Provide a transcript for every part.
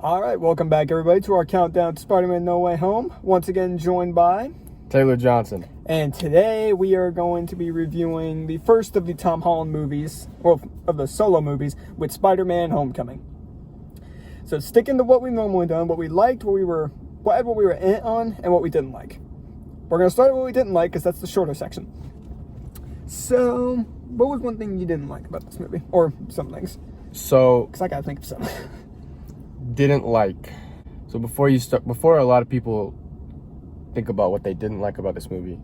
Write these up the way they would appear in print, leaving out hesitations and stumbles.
All right, welcome back, everybody, to our countdown to Spider-Man No Way Home. Once again, joined by Taylor Johnson. And today we are going to be reviewing the first of the Tom Holland movies, or of the solo movies, with Spider-Man Homecoming. So sticking to what we've normally done, what we liked, what we were in on, and what we didn't like. We're going to start with what we didn't like, because that's the shorter section. So, what was one thing you didn't like about this movie? Or some things. So, because I got to think of something. Didn't like. So before a lot of people think about what they didn't like about this movie,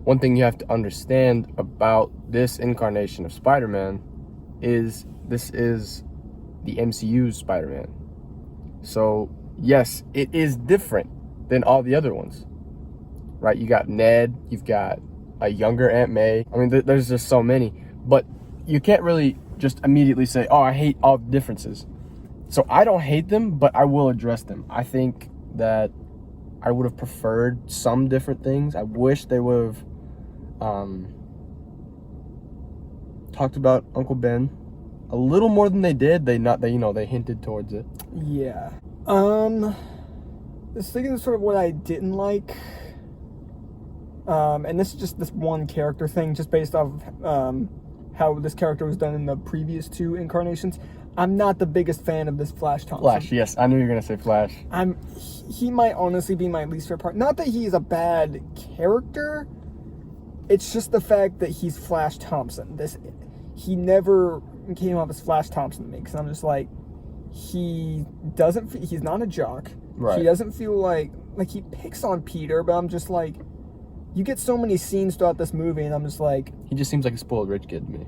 one thing you have to understand about this incarnation of Spider-Man is this is the MCU's Spider-Man. So yes, it is different than all the other ones, right? You got Ned, you've got a younger Aunt May. I mean, there's just so many, but you can't really just immediately say, oh, I hate all the differences. So I don't hate them, but I will address them. I think that I would have preferred some different things. I wish they would have talked about Uncle Ben a little more than they did. They hinted towards it. Yeah. This thing is sort of what I didn't like. And this is just this one character thing, just based off how this character was done in the previous two incarnations. I'm not the biggest fan of this Flash Thompson. Flash, yes. I knew you were going to say Flash. He might honestly be my least favorite part. Not that he's a bad character. It's just the fact that he's Flash Thompson. He never came off as Flash Thompson to me. Because I'm just like, he's not a jock. Right. He doesn't feel like he picks on Peter. But I'm just like, you get so many scenes throughout this movie. And I'm just like, he just seems like a spoiled rich kid to me.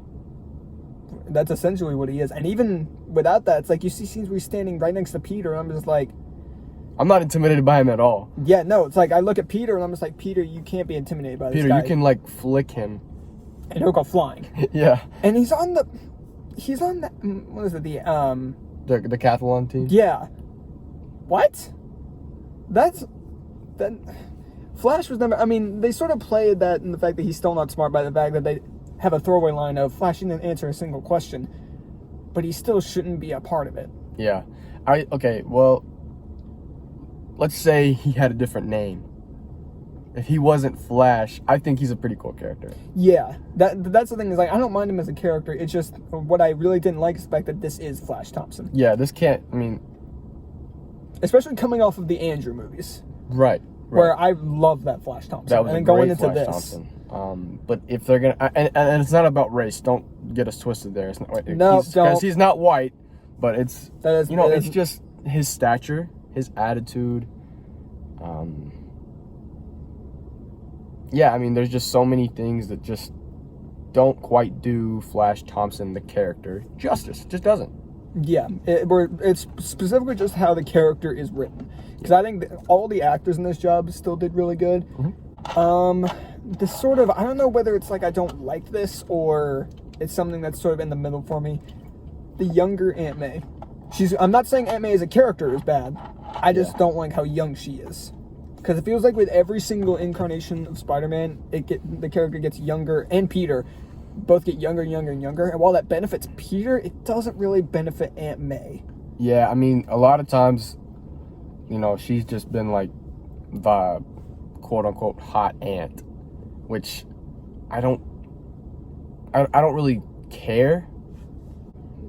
That's essentially what he is. And even without that, it's like you see scenes where he's standing right next to Peter, and I'm just like, I'm not intimidated by him at all. Yeah, no, it's like I look at Peter and I'm just like, Peter, you can't be intimidated by this guy. Peter, you can like flick him. And he'll go flying. Yeah. And he's on that, what is it, the decathlon team? Yeah. What? Flash was never, I mean, they sort of played that in the fact that he's still not smart by the fact that they have a throwaway line of Flash didn't answer a single question, but he still shouldn't be a part of it. Yeah. Okay, well, let's say he had a different name. If he wasn't Flash, I think he's a pretty cool character. Yeah, that's the thing, is like, I don't mind him as a character. It's just what I really didn't like is the fact that this is Flash Thompson. Yeah, this can't, I mean, especially coming off of the Andrew movies. Right. Where I love that Flash Thompson. That was and a then going great into Flash this. Thompson. But if they're gonna, and it's not about race. Don't get us twisted there. It's not. No, because he's not white, but it's it's just his stature, his attitude. Yeah, I mean, there's just so many things that just don't quite do Flash Thompson, the character, justice. It just doesn't. Yeah, it's specifically just how the character is written. Because I think that all the actors in this job still did really good. Mm-hmm. This sort of, I don't know whether it's like I don't like this or it's something that's sort of in the middle for me. The younger Aunt May. I'm not saying Aunt May as a character is bad. I just don't like how young she is. Because it feels like with every single incarnation of Spider-Man, the character gets younger, and Peter both get younger and younger and younger. And while that benefits Peter, it doesn't really benefit Aunt May. Yeah, I mean, a lot of times, she's just been like the quote-unquote hot aunt, which I don't really care,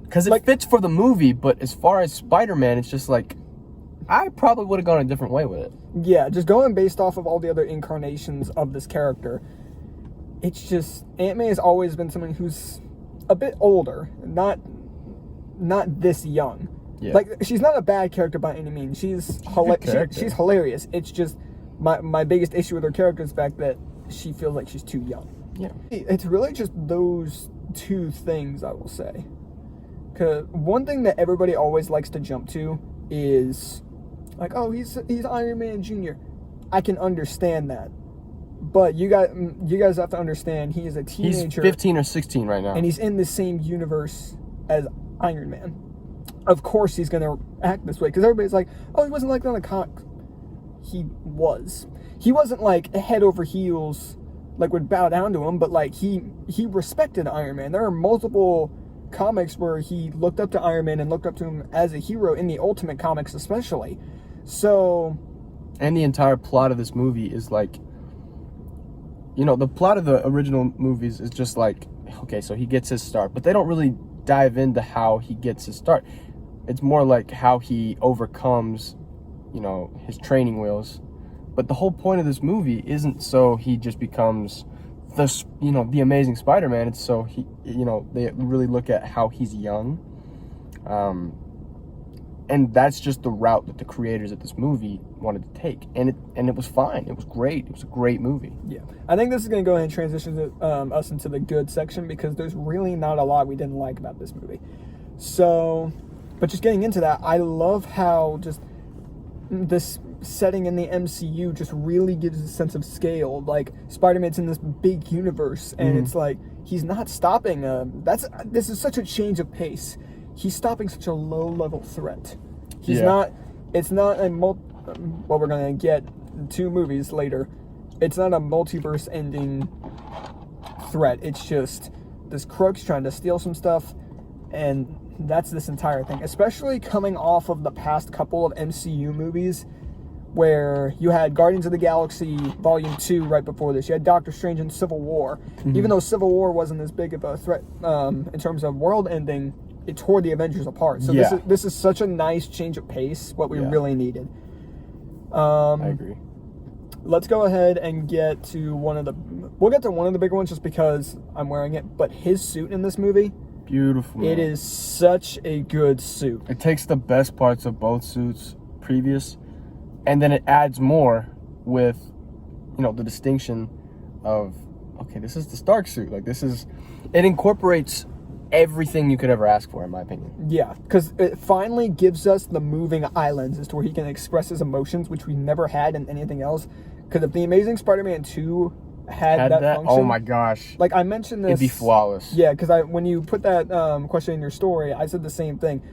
because it fits for the movie. But as far as Spider-Man, it's just like, I probably would have gone a different way with it. Yeah, just going based off of all the other incarnations of this character, it's just, Aunt May has always been someone who's a bit older, not this young. Yeah. Like, she's not a bad character by any means. She's hilarious. It's just my biggest issue with her character is the fact that she feels like she's too young. Yeah. It's really just those two things, I will say. Because one thing that everybody always likes to jump to is like, oh, he's Iron Man Jr. I can understand that. But you guys have to understand, he is a teenager. He's 15 or 16 right now. And he's in the same universe as Iron Man. Of course he's going to act this way. Because everybody's like, oh, he wasn't like that on the comic. He was. He wasn't like head over heels, like would bow down to him. But like he respected Iron Man. There are multiple comics where he looked up to Iron Man and looked up to him as a hero in the Ultimate Comics especially. So... And the entire plot of this movie is like... the plot of the original movies is just like, okay, so he gets his start. But they don't really dive into how he gets his start. It's more like how he overcomes, his training wheels. But the whole point of this movie isn't so he just becomes the Amazing Spider-Man. It's so they really look at how he's young. And that's just the route that the creators of this movie wanted to take. And it was fine. It was great. It was a great movie. Yeah. I think this is going to go ahead and transition us into the good section because there's really not a lot we didn't like about this movie. So, but just getting into that, I love how just this setting in the MCU just really gives a sense of scale. Like, Spider-Man's in this big universe, and it's like, he's not stopping. This is such a change of pace. He's stopping such a low-level threat. He's not... It's not a... Well, we're going to get 2 movies later. It's not a multiverse-ending threat. It's just this crook's trying to steal some stuff, and that's this entire thing. Especially coming off of the past couple of MCU movies, where you had Guardians of the Galaxy Volume 2 right before this. You had Doctor Strange in Civil War. Even though Civil War wasn't as big of a threat in terms of world-ending, it tore the Avengers apart. So this is such a nice change of pace, what we really needed. I agree. Let's go ahead and get to we'll get to one of the bigger ones just because I'm wearing it, but his suit in this movie, beautiful, man. It is such a good suit. It takes the best parts of both suits previous, and then it adds more with, the distinction of, okay, this is the Stark suit. Like, it incorporates everything you could ever ask for, in my opinion. Yeah, because it finally gives us the moving islands as to where he can express his emotions, which we never had in anything else. Because if the Amazing Spider-Man 2 had that function... Oh my gosh. Like, I mentioned this... It'd be flawless. Yeah, because when you put that question in your story, I said the same thing.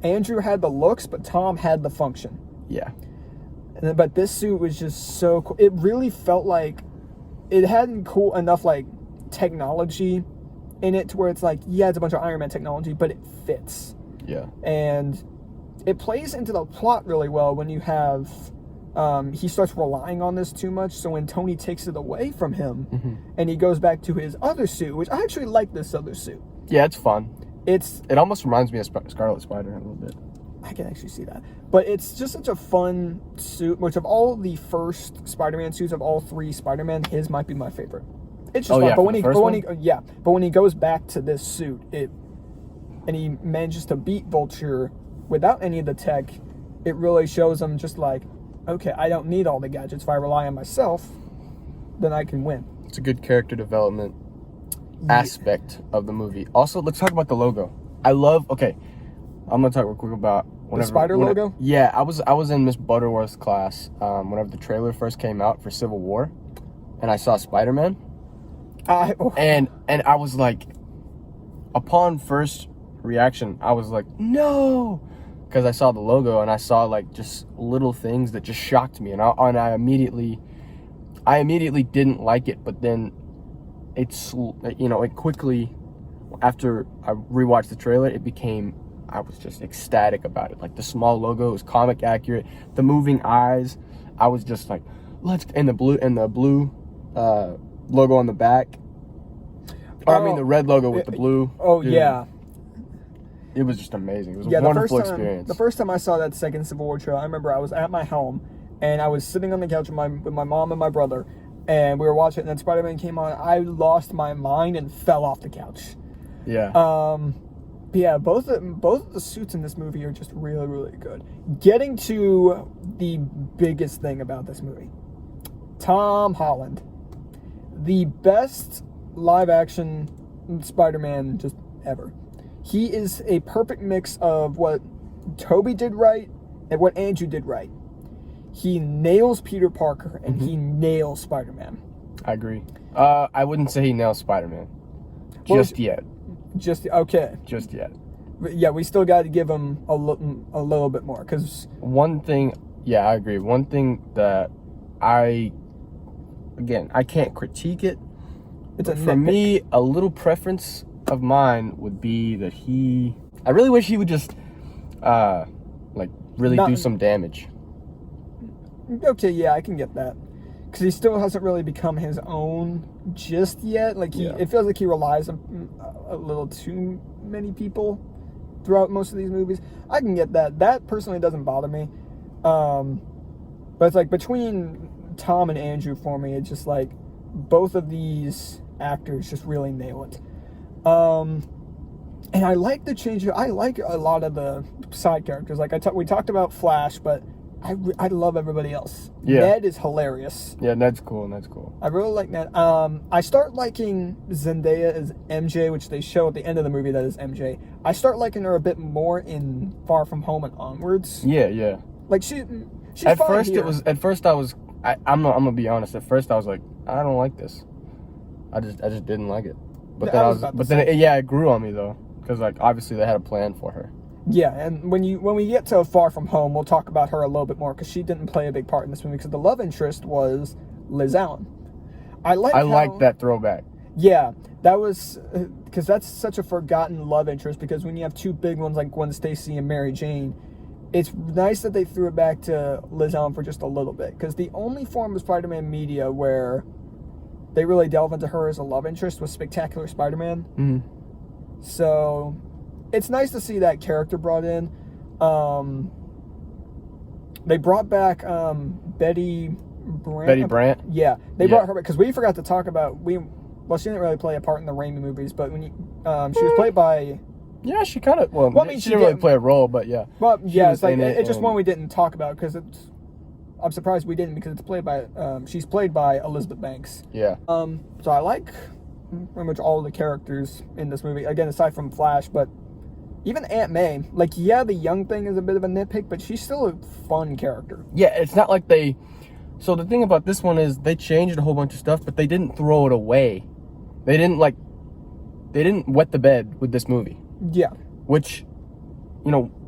Andrew had the looks, but Tom had the function. Yeah. But this suit was just so cool. It really felt like it hadn't cool enough, like, technology in it to where it's like, yeah, it's a bunch of Iron Man technology, but it fits. Yeah. And it plays into the plot really well when you have he starts relying on this too much, so when Tony takes it away from him and he goes back to his other suit, which I actually like this other suit. Yeah, it's fun. It almost reminds me of Scarlet Spider a little bit. I can actually see that. But it's just such a fun suit, which of all the first Spider-Man suits of all 3 Spider-Man, his might be my favorite. It's just fun. Yeah, but when he goes back to this suit, and he manages to beat Vulture without any of the tech, it really shows him just like, okay, I don't need all the gadgets. If I rely on myself, then I can win. It's a good character development aspect of the movie. Also, let's talk about the logo. I'm gonna talk real quick about the spider logo. Yeah, I was in Miss Butterworth's class whenever the trailer first came out for Civil War, and I saw Spider-Man. And I was like, upon first reaction, I was like, no, because I saw the logo and I saw like just little things that just shocked me, and I immediately didn't like it. But then it quickly, after I rewatched the trailer, I was just ecstatic about it. Like, the small logo was comic accurate, the moving eyes, I was just like, and the blue logo on the back. The red logo with the blue. Oh, dude, yeah. It was just amazing. It was a wonderful experience. The first time I saw that second Civil War trailer, I remember I was at my home, and I was sitting on the couch with my mom and my brother, and we were watching it, and then Spider-Man came on. I lost my mind and fell off the couch. Yeah. But yeah, both of the suits in this movie are just really, really good. Getting to the biggest thing about this movie. Tom Holland. The best live-action Spider-Man just ever. He is a perfect mix of what Tobey did right and what Andrew did right. He nails Peter Parker and he nails Spider-Man. I agree. I wouldn't say he nails Spider-Man. Just yet. Okay. Just yet. Yeah, we still got to give him a little bit more, because one thing, yeah, I agree. One thing that I can't critique it. For me, a little preference of mine would be that I really wish he would just, really do some damage. Okay, yeah, I can get that. Because he still hasn't really become his own just yet. Like, it feels like he relies on a little too many people throughout most of these movies. I can get that. That personally doesn't bother me. But it's like between Tom and Andrew for me, it's just like both of these actors just really nail it. And I like the change. I like a lot of the side characters. Like we talked about Flash, but I love everybody else. Yeah. Ned is hilarious. Yeah, Ned's cool. I really like Ned. I start liking Zendaya as MJ, which they show at the end of the movie that is MJ. I start liking her a bit more in Far From Home and onwards. Yeah. Like she's at fine first here. I'm gonna be honest. At first I was like, I don't like this. I just didn't like it. But then it grew on me though, because like obviously they had a plan for her. Yeah, and when we get to Far From Home, we'll talk about her a little bit more because she didn't play a big part in this movie because the love interest was Liz Allen. I like that throwback. Yeah, that was because that's such a forgotten love interest, because when you have two big ones like Gwen Stacy and Mary Jane, it's nice that they threw it back to Liz Allen for just a little bit, because the only form of Spider-Man media where they really delve into her as a love interest was Spectacular Spider-Man. Mm-hmm. So it's nice to see that character brought in. They brought back Betty Brant. Betty Brant? Yeah, they brought her back because we forgot to talk about well, she didn't really play a part in the Raimi movies, but when she was played by. Yeah, she kind of. Well, I mean, she didn't really play a role, but yeah. Well, yeah, it's like it's just one we didn't talk about because it's. I'm surprised we didn't, because it's played by. She's played by Elizabeth Banks. Yeah. So I like pretty much all the characters in this movie. Again, aside from Flash, but even Aunt May. Like, yeah, the young thing is a bit of a nitpick, but she's still a fun character. Yeah, it's not like they. So the thing about this one is they changed a whole bunch of stuff, but they didn't throw it away. They didn't wet the bed with this movie. Yeah. Which,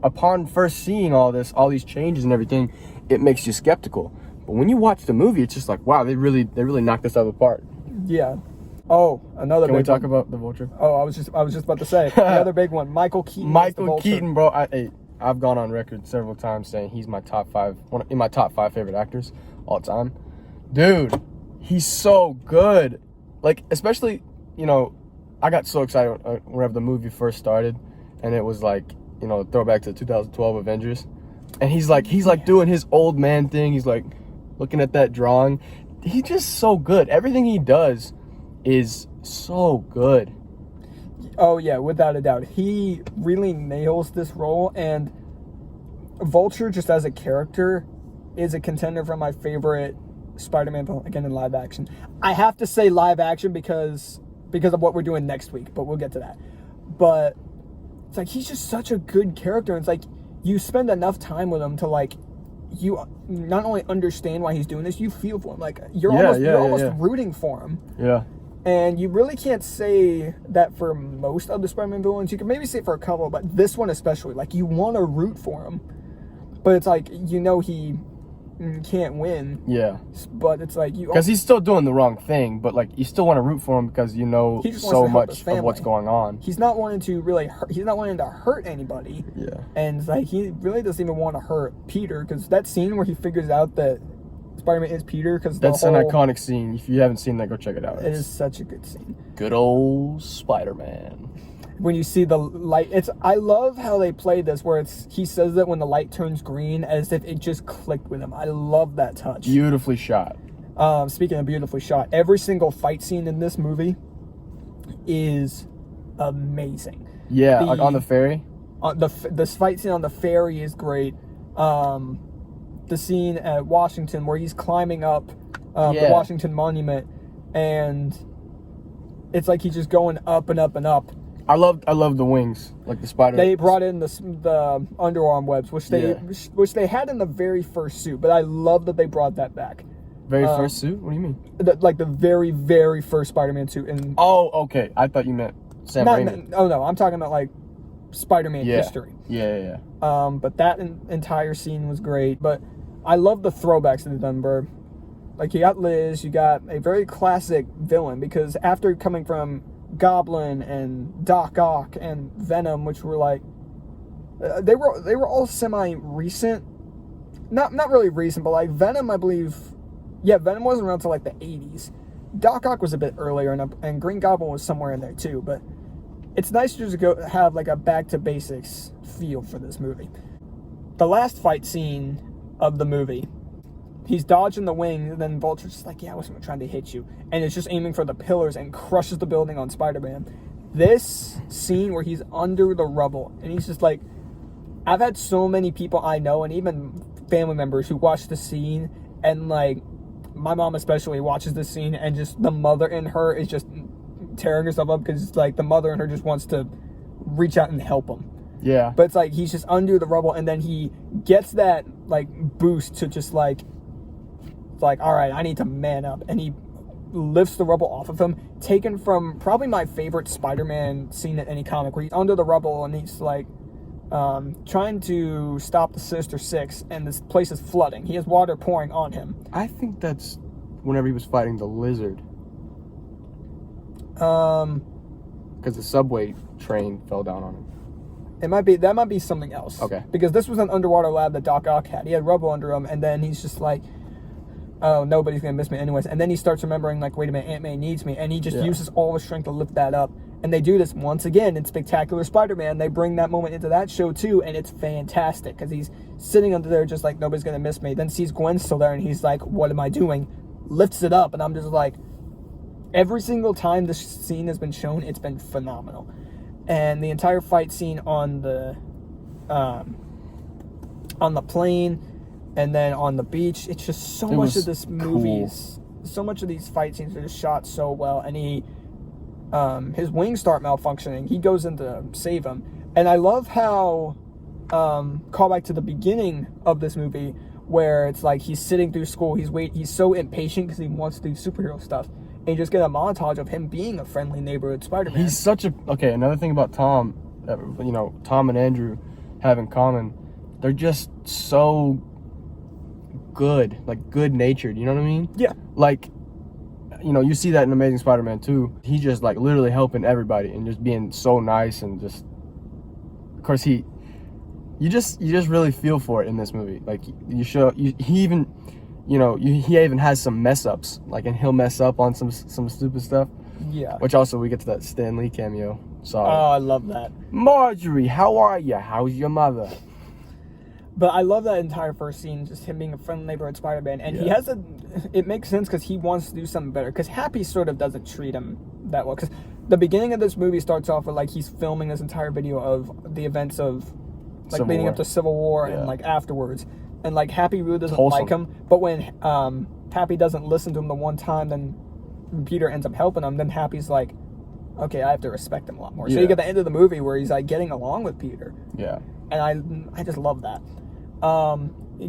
upon first seeing all these changes and everything, it makes you skeptical. But when you watch the movie, it's just like, wow, they really knocked this out of the park. Yeah. Oh, another. Can we big talk one. about the Vulture? Oh, I was just about to say another big one. Michael Keaton. Michael Keaton, bro. I've gone on record several times saying he's my top five favorite actors all time. Dude, he's so good. Like, especially, I got so excited whenever the movie first started, and it was like, throwback to the 2012 Avengers, and he's like doing his old man thing. He's like looking at that drawing. He's just so good. Everything he does is so good. Oh yeah, without a doubt, he really nails this role. And Vulture, just as a character, is a contender for my favorite Spider-Man film, again in live action. I have to say live action because of what we're doing next week, but we'll get to that. But it's like he's just such a good character. It's like you spend enough time with him to like you not only understand why he's doing this, you feel for him. Like you're almost rooting for him. Yeah. And you really can't say that for most of the Spider-Man villains. You can maybe say it for a couple, but this one especially, like you want to root for him, but it's like he can't win. Yeah. But it's like because he's still doing the wrong thing, but like you still want to root for him because so much of what's going on. He's not wanting to really he's not wanting to hurt anybody. Yeah. And it's like he really doesn't even want to hurt Peter, because that scene where he figures out that Spider-Man is Peter, because that's an iconic scene. If you haven't seen that, go check it out. It is such a good scene. Good old Spider-Man. When you see the light, I love how they play this, where he says that when the light turns green, as if it just clicked with him. I love that touch. Beautifully shot. Speaking of beautifully shot, every single fight scene in this movie is amazing. Yeah, like on the ferry. The fight scene on the ferry is great. The scene at Washington where he's climbing up the Washington Monument, and it's like he's just going up and up and up. I love the wings, like the spider. They brought in the underarm webs, which they had in the very first suit, but I love that they brought that back. Very first suit? What do you mean? Like the very, very first Spider-Man suit. Oh, okay. I thought you meant Sam Raimi. No, I'm talking about like Spider-Man history. Yeah. But that entire scene was great. But I love the throwbacks to the Dunbar. Like you got Liz, you got a very classic villain, because after coming from Goblin and Doc Ock and Venom, which were like they were all semi-recent. Not really recent, but like Venom, I believe. Yeah, Venom wasn't around until like the 80s. Doc Ock was a bit earlier, and Green Goblin was somewhere in there too. But it's nice to just go have like a back to basics feel for this movie. The last fight scene of the movie, he's dodging the wing, and then Vulture's just like, yeah, I wasn't trying to hit you. And it's just aiming for the pillars and crushes the building on Spider-Man. This scene where he's under the rubble, and he's just like, I've had so many people I know, and even family members who watch the scene, and like, my mom especially watches this scene, and just the mother in her is just tearing herself up, because like the mother in her just wants to reach out and help him. Yeah. But it's like he's just under the rubble, and then he gets that like boost to just like, it's like, all right, I need to man up, and he lifts the rubble off of him, taken from probably my favorite Spider-Man scene in any comic, where he's under the rubble and he's like trying to stop the Sinister Six, and this place is flooding. He has water pouring on him. I think that's whenever he was fighting the Lizard. Because the subway train fell down on him. That might be something else. Okay. Because this was an underwater lab that Doc Ock had. He had rubble under him, and then he's just like, oh, nobody's gonna miss me anyways. And then he starts remembering, like, wait a minute, Aunt May needs me, and he just uses all his strength to lift that up. And they do this once again in Spectacular Spider-Man. They bring that moment into that show too, and it's fantastic, because he's sitting under there just like, nobody's gonna miss me. Then sees Gwen still there, and he's like, what am I doing? Lifts it up, and I'm just like, every single time this scene has been shown, it's been phenomenal. And the entire fight scene on the plane, and then on the beach, it's just so much of this movie's, so much of these fight scenes are just shot so well. And his wings start malfunctioning. He goes in to save him, and I love how call back to the beginning of this movie, where it's like he's sitting through school. He's so impatient because he wants to do superhero stuff. And you just get a montage of him being a friendly neighborhood Spider-Man. He's such a... Okay, another thing about Tom, that, you know, Tom and Andrew have in common, they're just so good. Like, good-natured, you know what I mean? Yeah. Like, you know, you see that in Amazing Spider-Man 2. He's just, like, literally helping everybody and just being so nice, and just... Of course, he... You just really feel for it in this movie. Like, he even... You know, he even has some mess ups, like, and he'll mess up on some stupid stuff. Yeah. Which also, we get to that Stan Lee cameo. Sorry. Oh, I love that. Marjorie, how are you? How's your mother? But I love that entire first scene, just him being a friendly neighborhood Spider-Man. And he has it makes sense because he wants to do something better. Because Happy sort of doesn't treat him that well. Because the beginning of this movie starts off with, like, he's filming this entire video of the events of, like, leading up to Civil War and, like, afterwards. And, like, Happy really doesn't like him. But when Happy doesn't listen to him the one time, then Peter ends up helping him. Then Happy's like, okay, I have to respect him a lot more. So you get the end of the movie where he's, like, getting along with Peter. Yeah. And I just love that.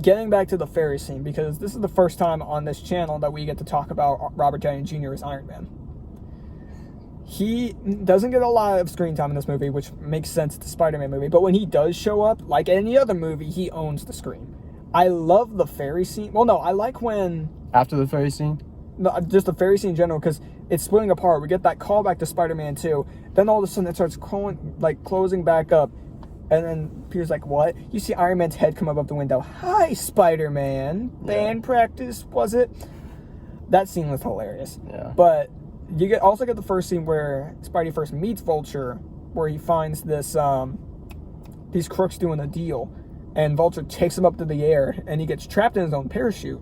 Getting back to the ferry scene, because this is the first time on this channel that we get to talk about Robert Downey Jr. as Iron Man. He doesn't get a lot of screen time in this movie, which makes sense. It's a Spider-Man movie. But when he does show up, like any other movie, he owns the screen. I love the ferry scene. Well, no, I like when... After the ferry scene? No, just the ferry scene in general, because it's splitting apart. We get that callback to Spider-Man 2. Then all of a sudden it starts closing back up. And then Peter's like, what? You see Iron Man's head come up the window. Hi, Spider-Man. Band practice, was it? That scene was hilarious. Yeah. But you also get the first scene where Spidey first meets Vulture, where he finds these crooks doing a deal. And Vulture takes him up to the air, and he gets trapped in his own parachute.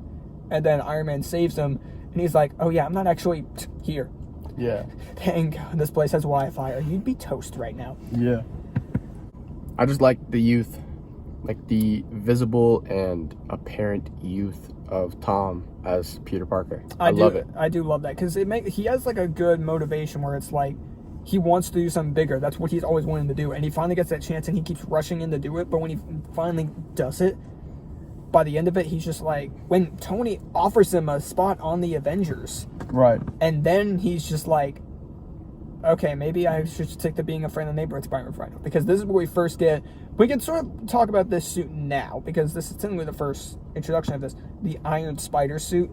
And then Iron Man saves him, and he's like, oh yeah, I'm not actually here. Yeah. Thank God this place has Wi-Fi, or you'd be toast right now. Yeah. I just like the youth. Like, the visible and apparent youth of Tom as Peter Parker. I love it. I do love that, because he has, like, a good motivation where it's like, he wants to do something bigger. That's what he's always wanting to do. And he finally gets that chance, and he keeps rushing in to do it. But when he finally does it, by the end of it, he's just like... When Tony offers him a spot on the Avengers... Right. And then he's just like... Okay, maybe I should stick to being a friend of the neighborhood Spider-Man final. Because this is where we first get... We can sort of talk about this suit now. Because this is technically the first introduction of this. The Iron Spider suit.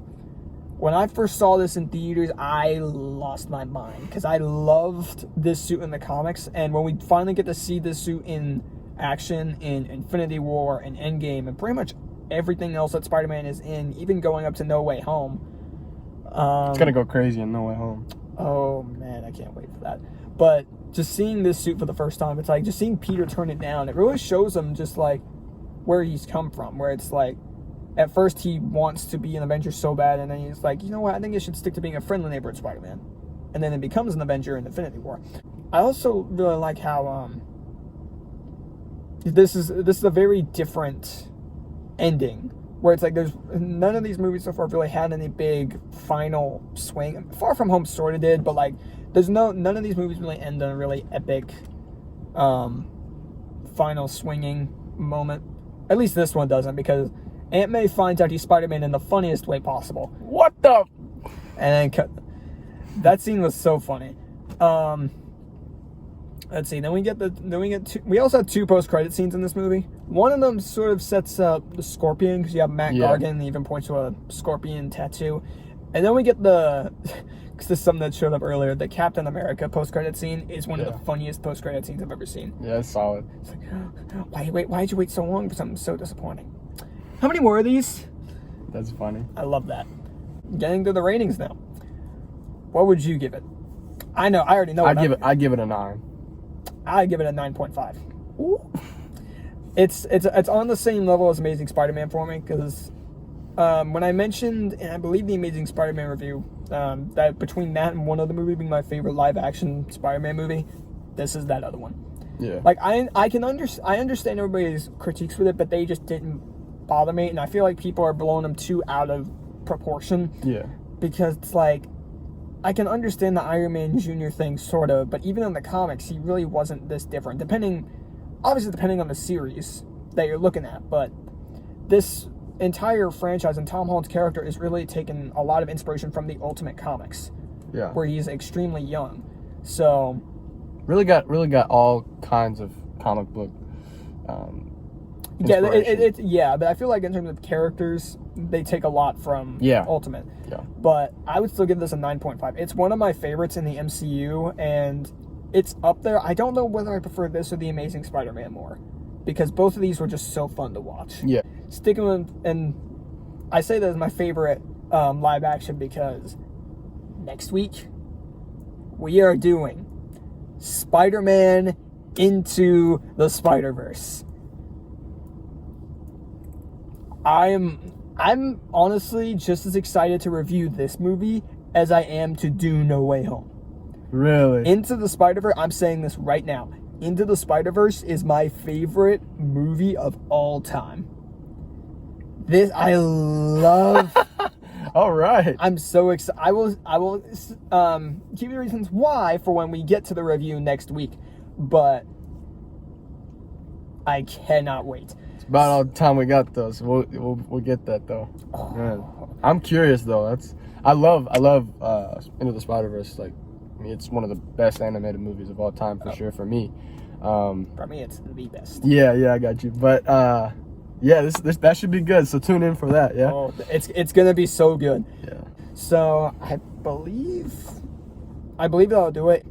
When I first saw this in theaters, I lost my mind because I loved this suit in the comics. And when we finally get to see this suit in action in Infinity War and Endgame and pretty much everything else that Spider-Man is in, even going up to No Way Home. It's going to go crazy in No Way Home. Oh, man, I can't wait for that. But just seeing this suit for the first time, it's like just seeing Peter turn it down. It really shows him just like where he's come from, where it's like, at first, he wants to be an Avenger so bad, and then he's like, you know what, I think I should stick to being a friendly neighborhood Spider-Man. And then it becomes an Avenger in Infinity War. I also really like how this is a very different ending, where it's like there's none of these movies so far really had any big final swing. Far From Home sort of did, but like none of these movies really end on a really epic final swinging moment. At least this one doesn't, because Aunt May finds out he's Spider-Man in the funniest way possible. What the? And then that scene was so funny. Let's see. We also have 2 post-credit scenes in this movie. One of them sort of sets up the Scorpion, because you have Matt Gargan, and even points to a Scorpion tattoo. And then we get because this is something that showed up earlier. The Captain America post-credit scene is one of the funniest post-credit scenes I've ever seen. Yeah, it's solid. It's like, why'd you wait so long for something so disappointing? How many more of these? That's funny. I love that. Getting to the ratings now. What would you give it? I already know. I'd give it a 9. I'd give it a 9.5. Ooh. It's on the same level as Amazing Spider-Man for me, because when I mentioned, and I believe the Amazing Spider-Man review, that between that and one other movie being my favorite live-action Spider-Man movie, this is that other one. Yeah. Like I understand everybody's critiques with it, but they just didn't bother me, and I feel like people are blowing them too out of proportion. Yeah. Because it's like, I can understand the Iron Man Jr. thing, sort of, but even in the comics, he really wasn't this different. Depending on the series that you're looking at, but this entire franchise and Tom Holland's character is really taking a lot of inspiration from the Ultimate Comics. Yeah. Where he's extremely young. So really got all kinds of comic book yeah, but I feel like in terms of characters, they take a lot from Ultimate. Yeah. But I would still give this a 9.5. It's one of my favorites in the MCU, and it's up there. I don't know whether I prefer this or the Amazing Spider-Man more, because both of these were just so fun to watch. Yeah. Sticking with, and I say that as my favorite live action because next week we are doing Spider-Man Into the Spider-Verse. I'm honestly just as excited to review this movie as I am to do No Way Home. Really? Into the Spider-Verse, I'm saying this right now. Into the Spider-Verse is my favorite movie of all time. This I love. All right. I'm so excited. I will give you the reasons why for when we get to the review next week, but I cannot wait. About all the time we got though, so we'll get that though. Oh. Man. I'm curious though. I love Into the Spider-Verse. Like, I mean, it's one of the best animated movies of all time for sure for me. For me, it's the best. Yeah, I got you. But yeah, this that should be good. So tune in for that. Yeah. Oh, it's gonna be so good. Yeah. So I believe that'll do it.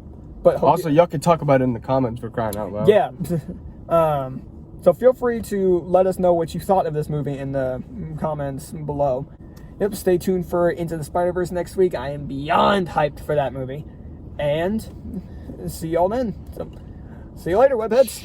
But also, y'all can talk about it in the comments, for crying out loud. Yeah. So feel free to let us know what you thought of this movie in the comments below. Yep, stay tuned for Into the Spider-Verse next week. I am beyond hyped for that movie. And see y'all then. So, see you later, webheads.